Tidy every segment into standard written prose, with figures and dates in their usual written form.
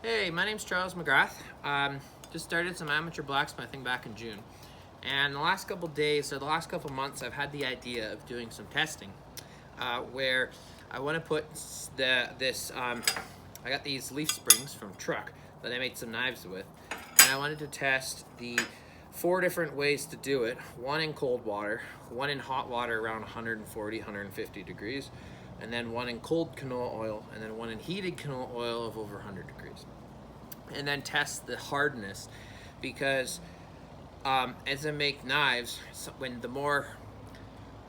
Hey, my name's Charles McGrath. Just started some amateur blacksmithing back in June. And the last couple days, or the last couple months, I've had the idea of doing some testing where I want to put I got these leaf springs from Truck that I made some knives with. And I wanted to test the 4 different ways to do it. One in cold water, one in hot water around 140, 150 degrees, and then one in cold canola oil, and then one in heated canola oil of over 100 degrees. And then test the hardness, because as I make knives, when the more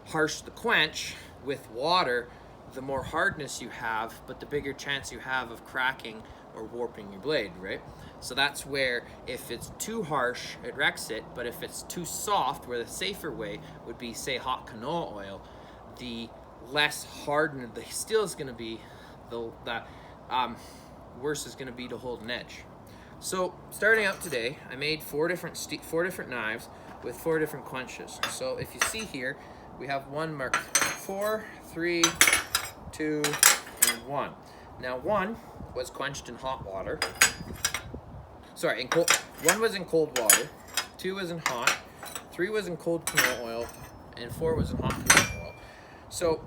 harsh the quench with water, the more hardness you have, but the bigger chance you have of cracking or warping your blade, right? So that's where if it's too harsh, it wrecks it, but if it's too soft, where the safer way would be, say, hot canola oil, the less hardened the steel is going to be, the worse is going to be to hold an edge. So starting out today, I made 4 different knives with 4 different quenches. So if you see here, we have one marked 4, 3, 2, and 1. Now 1 was quenched in hot water. Sorry, 1 was in cold water, 2 was in hot, 3 was in cold canola oil, and 4 was in hot canola oil. So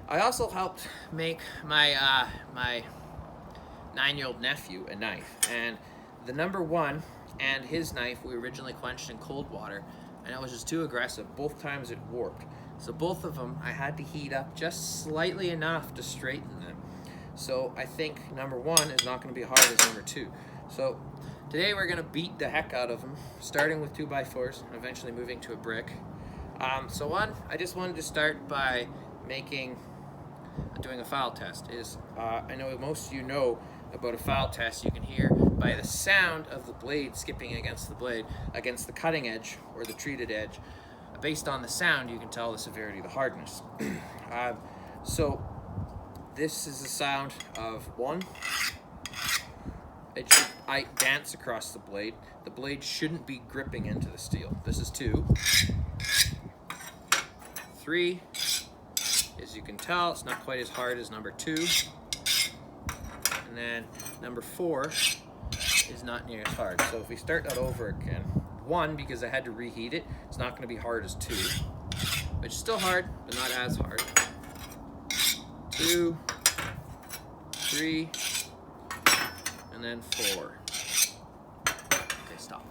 I also helped make my my 9-year-old nephew a knife, and the number 1 and his knife we originally quenched in cold water, and it was just too aggressive. Both times it warped. So both of them I had to heat up just slightly enough to straighten them. So I think number 1 is not going to be hard as number 2. So today we're going to beat the heck out of them, starting with 2x4s and eventually moving to a brick. So I just wanted to start by doing a file test. I know most of you know about a file test. You can hear by the sound of the blade skipping against the cutting edge or the treated edge. Based on the sound, you can tell the severity of the hardness. So this is the sound of 1. I dance across the blade. The blade shouldn't be gripping into the steel. This is 2. 3. As you can tell, it's not quite as hard as number 2. And then number 4 is not near as hard. So if we start that over again, 1, because I had to reheat it, it's not going to be hard as 2, which is still hard, but not as hard. 2, 3, and then 4. Okay, stop.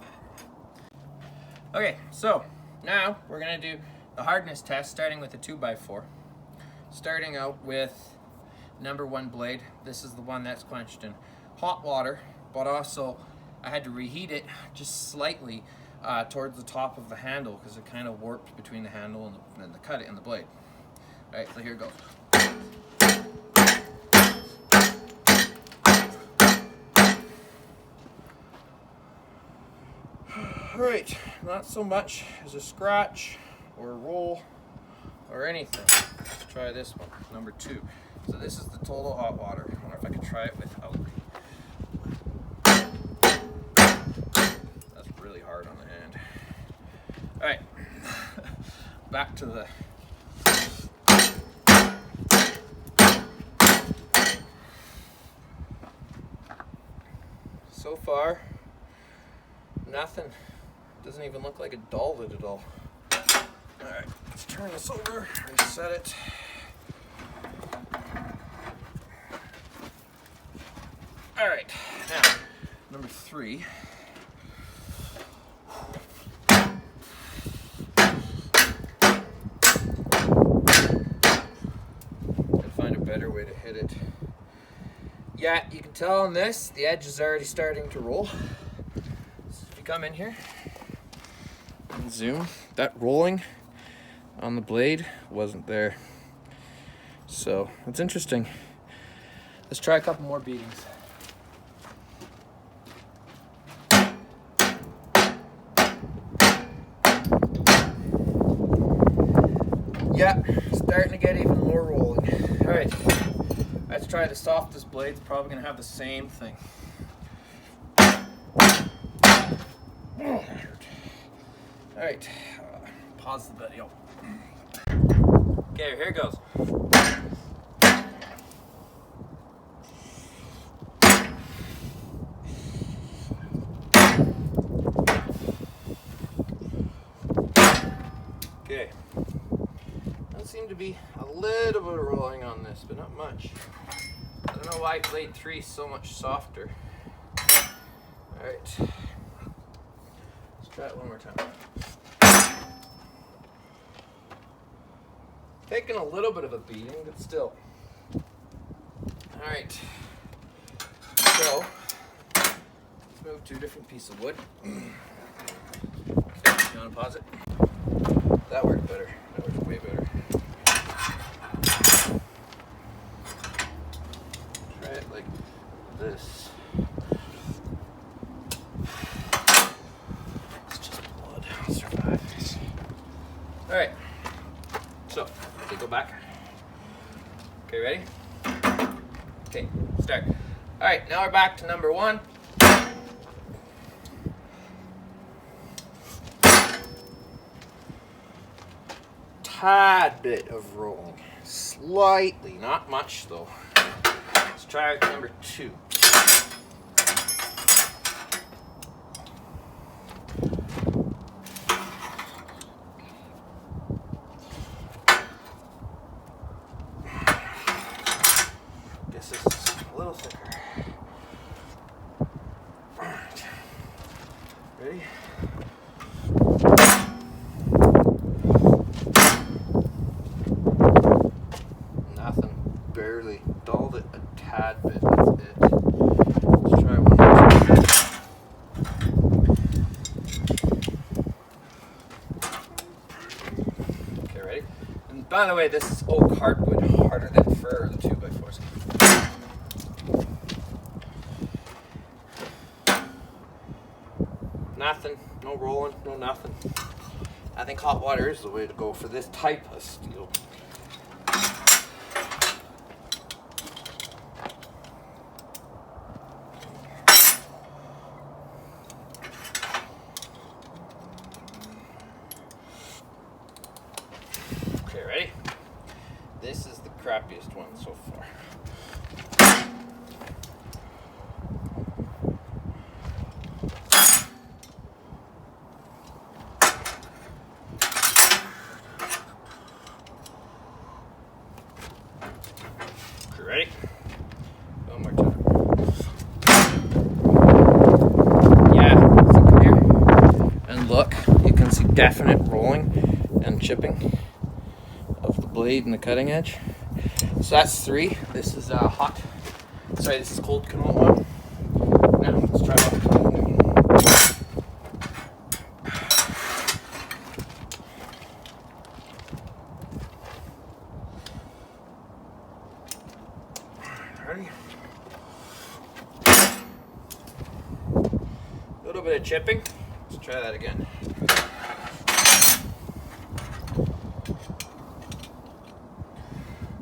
Okay, so now we're going to do the hardness test, starting with a 2x4. Starting out with number 1 blade. This is the one that's quenched in hot water, but also I had to reheat it just slightly towards the top of the handle, because it kind of warped between the handle and the cut and the blade. All right, so here it goes. All right, not so much as a scratch or a roll or anything. Let's try this one, number 2. So this is the total hot water. I wonder if I could try it without. That's really hard on the hand. All right, back to the. So far, nothing. Doesn't even look like it dulled it at all. All right, let's turn this over, reset it. All right, now, number 3. Gotta find a better way to hit it. Yeah, you can tell on this, the edge is already starting to roll. So if you come in here and zoom, that rolling on the blade wasn't there. So it's interesting. Let's try a couple more beatings. Yeah, starting to get even more rolling. All right, let's try the softest blade. It's probably gonna have the same thing. All right, pause the video. Okay, here it goes. Okay. Does seem to be a little bit of rolling on this, but not much. I don't know why blade 3 is so much softer. Alright. Let's try it one more time. Taking a little bit of a beating, but still. Alright. So, let's move to a different piece of wood. Okay, you want to pause it? That worked better. That worked way better. Try it like this. It's just blood. I'll survive. Alright. So, okay, go back. Okay, ready? Okay, start. Alright, now we're back to number 1. Tad bit of rolling. Slightly, not much though. Let's try number 2. Guess this is a little thicker. Alright. Ready? Nothing. Barely. Dulled it a tad bit. That's it. Let's try one more time. Okay, ready? And by the way, this is oak hardwood, harder than fir, the 2x4s. Nothing, no rolling, no nothing. I think hot water is the way to go for this type of steel. Okay, ready? This is the crappiest one so far. Ready? One more time. Yeah, so come here and look. You can see definite rolling and chipping of the blade and the cutting edge. So that's 3. This is hot. Sorry, this is cold canola one. Now let's try hot canola. Ready? A little bit of chipping. Let's try that again.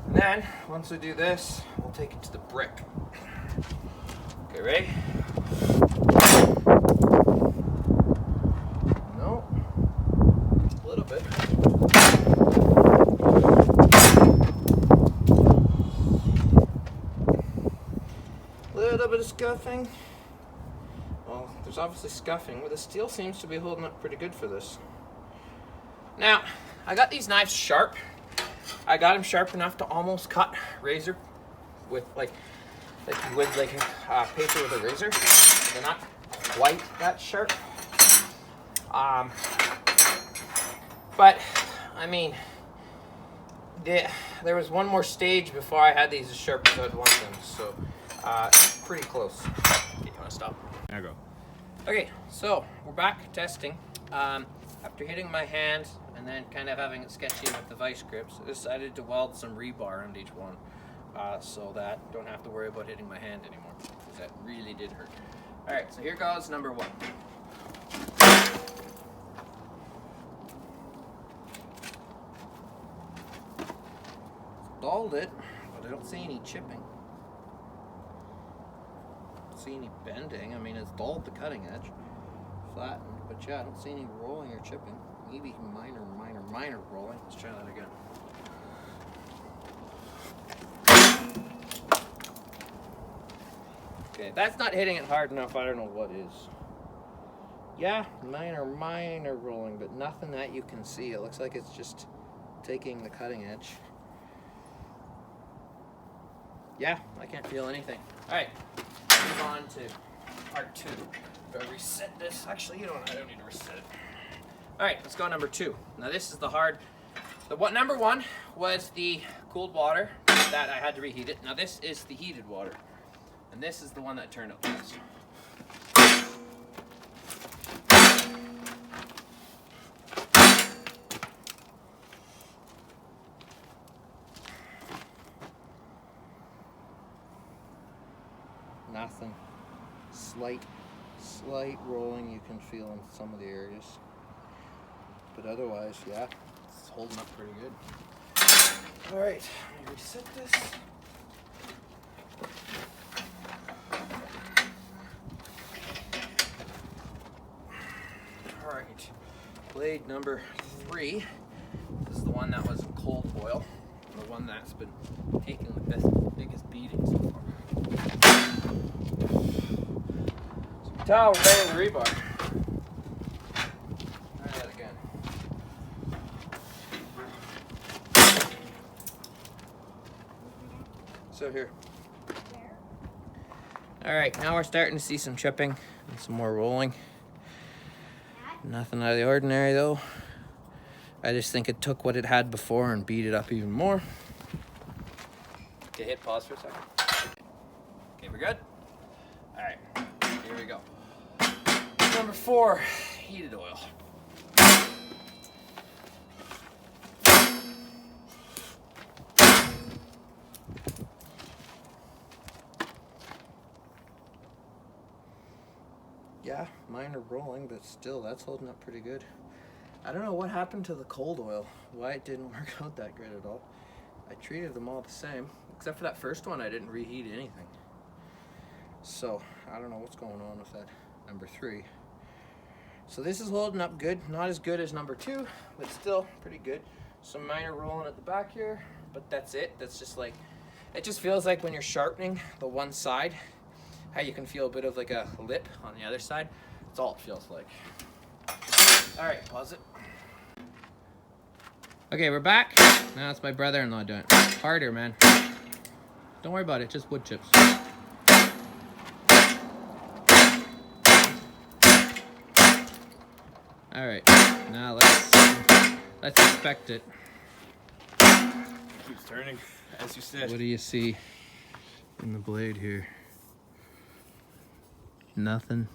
And then, once we do this, we'll take it to the brick. Okay, ready? No. A little bit. Little bit of scuffing. Well, there's obviously scuffing, but the steel seems to be holding up pretty good for this. Now, I got these knives sharp. I got them sharp enough to almost cut razor with like you would like paper with a razor. They're not quite that sharp. But I mean, there was one more stage before I had these as sharp as I'd want them. So pretty close. Okay, you want to stop? There you go. Okay, so we're back testing. After hitting my hand and then kind of having it sketchy with the vice grips, I decided to weld some rebar on each one so that I don't have to worry about hitting my hand anymore, because that really did hurt. Alright, so here goes number 1. Dulled it, but I don't see any chipping. Don't see any bending. I mean, it's dulled the cutting edge, flattened, but yeah, I don't see any rolling or chipping. Maybe minor rolling. Let's try that again. Okay, that's not hitting it hard enough. I don't know what is. Yeah, minor rolling, but nothing that you can see. It looks like it's just taking the cutting edge. Yeah, I can't feel anything. All right, move on to part 2. Do I reset this? Actually, you know what? I don't need to reset it. All right, let's go number 2. Now this is the hard. Number 1 was the cooled water that I had to reheat it. Now this is the heated water, and this is the one that turned out best. Nothing. Slight rolling you can feel in some of the areas. But otherwise, yeah, it's holding up pretty good. All right, let me reset this. All right, blade number 3. This is the one that was in cold boil. The one that's been taking the biggest beating so far. Towel, we're banging the rebar. Try that again. So here. All right, now we're starting to see some chipping and some more rolling. Nothing out of the ordinary though. I just think it took what it had before and beat it up even more. Okay, hit pause for a second. Okay, we're good? All right, here we go. Number 4, heated oil. Yeah, mine are rolling, but still, that's holding up pretty good. I don't know what happened to the cold oil, why it didn't work out that great at all. I treated them all the same, except for that first one, I didn't reheat anything. So, I don't know what's going on with that number 3. So this is holding up good, not as good as number 2, but still pretty good. Some minor rolling at the back here, but that's it. That's just like, it just feels like when you're sharpening the one side, how you can feel a bit of like a lip on the other side. That's all it feels like. All right, pause it. Okay, we're back. Now it's my brother-in-law doing it. Harder, man. Don't worry about it, just wood chips. All right, now let's inspect it. Keeps turning, as you said. What do you see in the blade here? Nothing.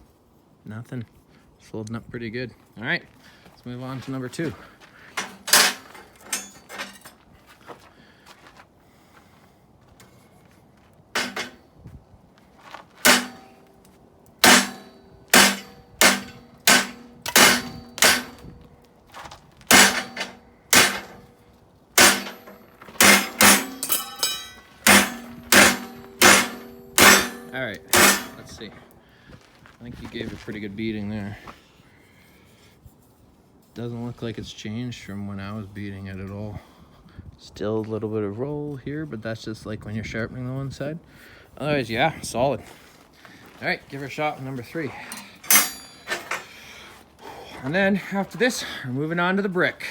It's holding up pretty good. All right, let's move on to number 2. All right, let's see. I think you gave a pretty good beating there. Doesn't look like it's changed from when I was beating it at all. Still a little bit of roll here, but that's just like when you're sharpening the one side. Otherwise, yeah, solid. All right, give her a shot with number 3. And then after this, we're moving on to the brick.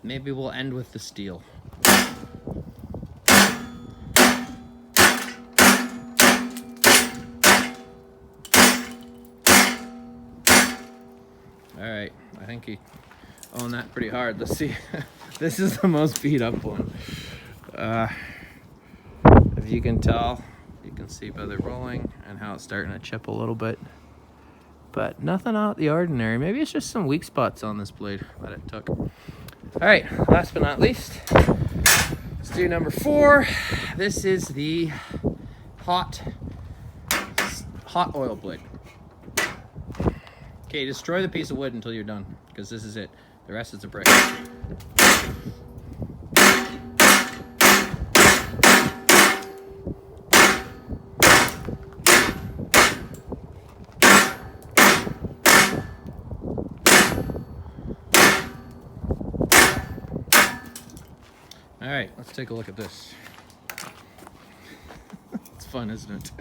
Maybe we'll end with the steel. All right, I think he owned that pretty hard. Let's see. This is the most beat up one. If you can tell, you can see by the rolling and how it's starting to chip a little bit. But nothing out of the ordinary. Maybe it's just some weak spots on this blade that it took. All right, last but not least, let's do number 4. This is the hot oil blade. Okay, destroy the piece of wood until you're done, because this is it. The rest is a brick. All right, let's take a look at this. It's fun, isn't it?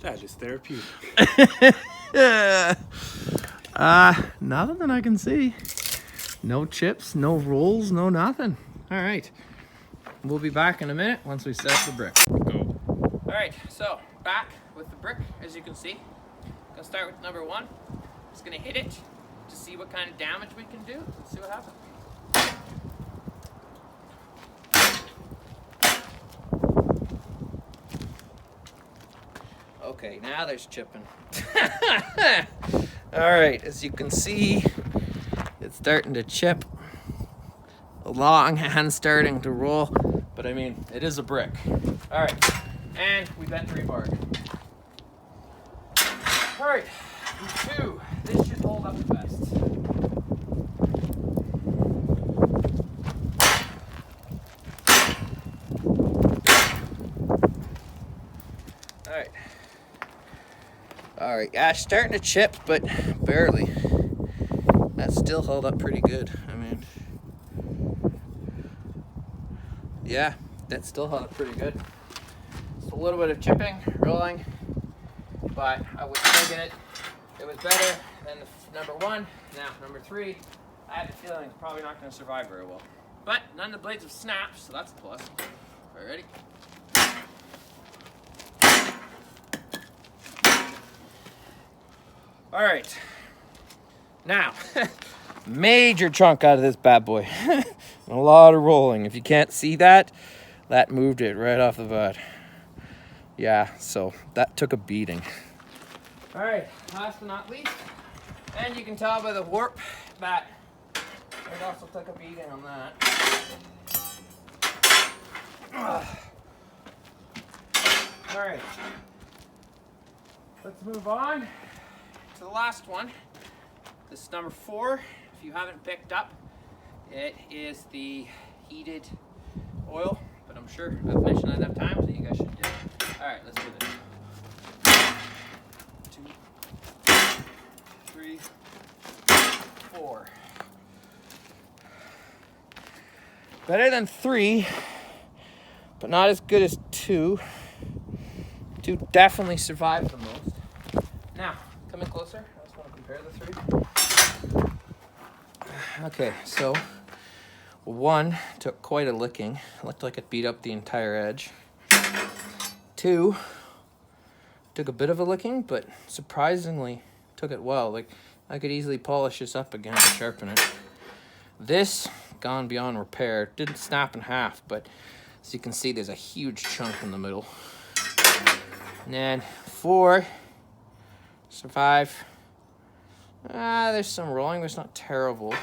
That is therapeutic. Nothing that I can see. No chips, no rolls, no nothing. All right. We'll be back in a minute once we set up the brick. Go. All right, so back with the brick, as you can see. Gonna start with number one. Just gonna hit it to see what kind of damage we can do. Let's see what happens. Okay, now there's chipping. All right, as you can see, it's starting to chip along and starting to roll, but I mean, it is a brick. All right, and we bent the rebar. All right, two. This should hold up the best. All right, yeah, starting to chip, but barely. That still held up pretty good. I mean, yeah, that still held up pretty good. Just a little bit of chipping, rolling, but I was thinking it was better than the number one. Now, number three, I had the feeling it's probably not going to survive very well. But none of the blades have snapped, so that's a plus. All right, ready? All right, now, major chunk out of this bad boy. A lot of rolling. If you can't see that, that moved it right off the bat. Yeah, so that took a beating. All right, last but not least, and you can tell by the warp that it also took a beating on that. All right, let's move on to the last one. This is number 4. If you haven't picked up, it is the heated oil, but I'm sure I've mentioned that enough times that you guys should do it. All right, let's do this. 2, 3, 4. Better than 3, but not as good as 2. 2 definitely survived the most. Now, come in closer. I just want to compare the 3. Okay, so 1 took quite a licking. It looked like it beat up the entire edge. 2 took a bit of a licking, but surprisingly took it well. Like, I could easily polish this up again and sharpen it. This, gone beyond repair. Didn't snap in half, but as you can see, there's a huge chunk in the middle. And then 4 survive. There's some rolling, but it's not terrible.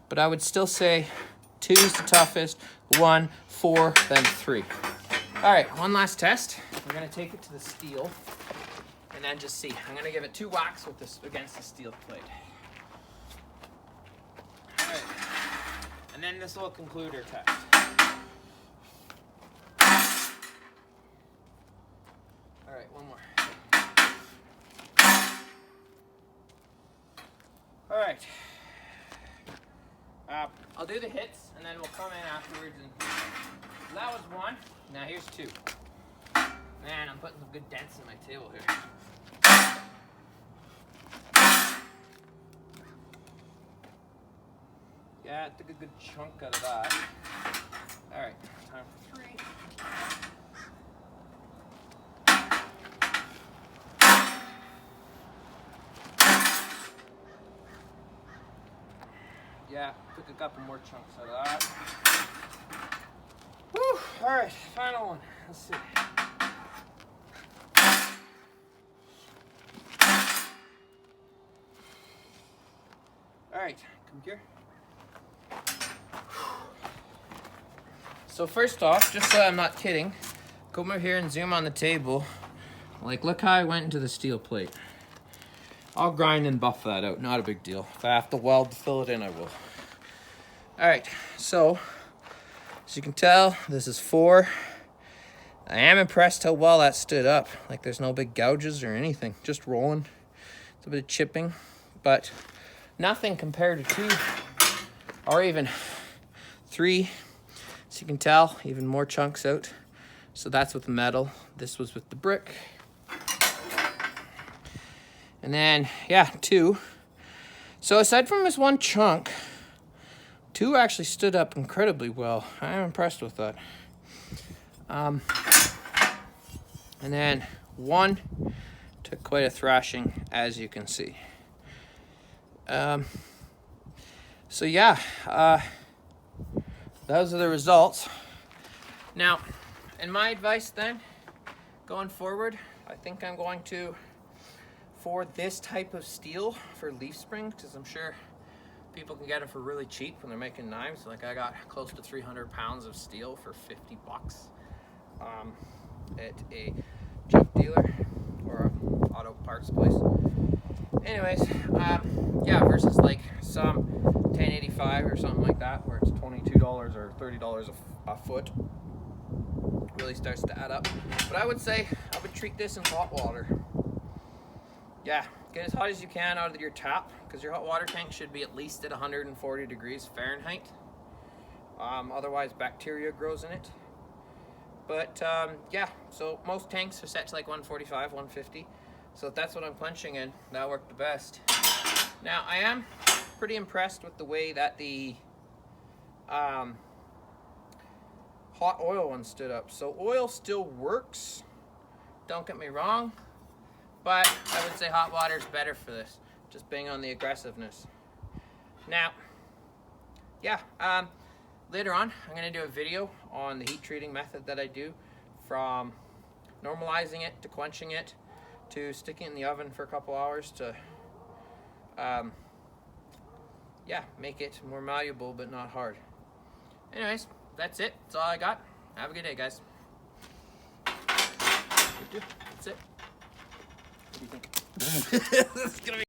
But I would still say 2 is the toughest, 1, 4, then 3. All right, one last test. We're gonna take it to the steel and then just see. I'm gonna give it 2 whacks with this against the steel plate. All right, and then this will conclude our test. All right, one more. All right. I'll do the hits, and then we'll come in afterwards. And that was 1. Now here's 2. Man, I'm putting some good dents in my table here. Yeah, it took a good chunk out of that. All right, time for 3. Yeah, took a couple more chunks out of that. Whew, all right, final one. Let's see. All right, come here. So first off, just so I'm not kidding, come over here and zoom on the table. Like, look how I went into the steel plate. I'll grind and buff that out, not a big deal. If I have to weld to fill it in, I will. All right, so as you can tell, this is 4. I am impressed how well that stood up. Like, there's no big gouges or anything, just rolling. It's a bit of chipping, but nothing compared to 2 or even 3. As you can tell, even more chunks out. So that's with the metal. This was with the brick. And then, yeah, 2. So aside from this one chunk, 2 actually stood up incredibly well. I am impressed with that. And then 1 took quite a thrashing, as you can see. So yeah, those are the results. Now, in my advice then, going forward, I think I'm going to, for this type of steel for leaf springs, because I'm sure people can get it for really cheap when they're making knives. Like I got close to 300 pounds of steel for 50 bucks at a junk dealer or a auto parts place. Anyways, yeah, versus like some 1085 or something like that, where it's $22 or $30 a foot. Really starts to add up. But I would say I would treat this in hot water. Yeah, get as hot as you can out of your tap, because your hot water tank should be at least at 140 degrees Fahrenheit. Otherwise bacteria grows in it. But yeah, so most tanks are set to like 145, 150. So if that's what I'm quenching in, that'll work the best. Now I am pretty impressed with the way that the hot oil one stood up. So oil still works, don't get me wrong, but I would say hot water is better for this, just being on the aggressiveness. Now, yeah, later on I'm going to do a video on the heat treating method that I do, from normalizing it to quenching it to sticking it in the oven for a couple hours to yeah, make it more malleable but not hard. Anyways, that's it. That's all I got. Have a good day, guys. That's it. What do you think? This is gonna be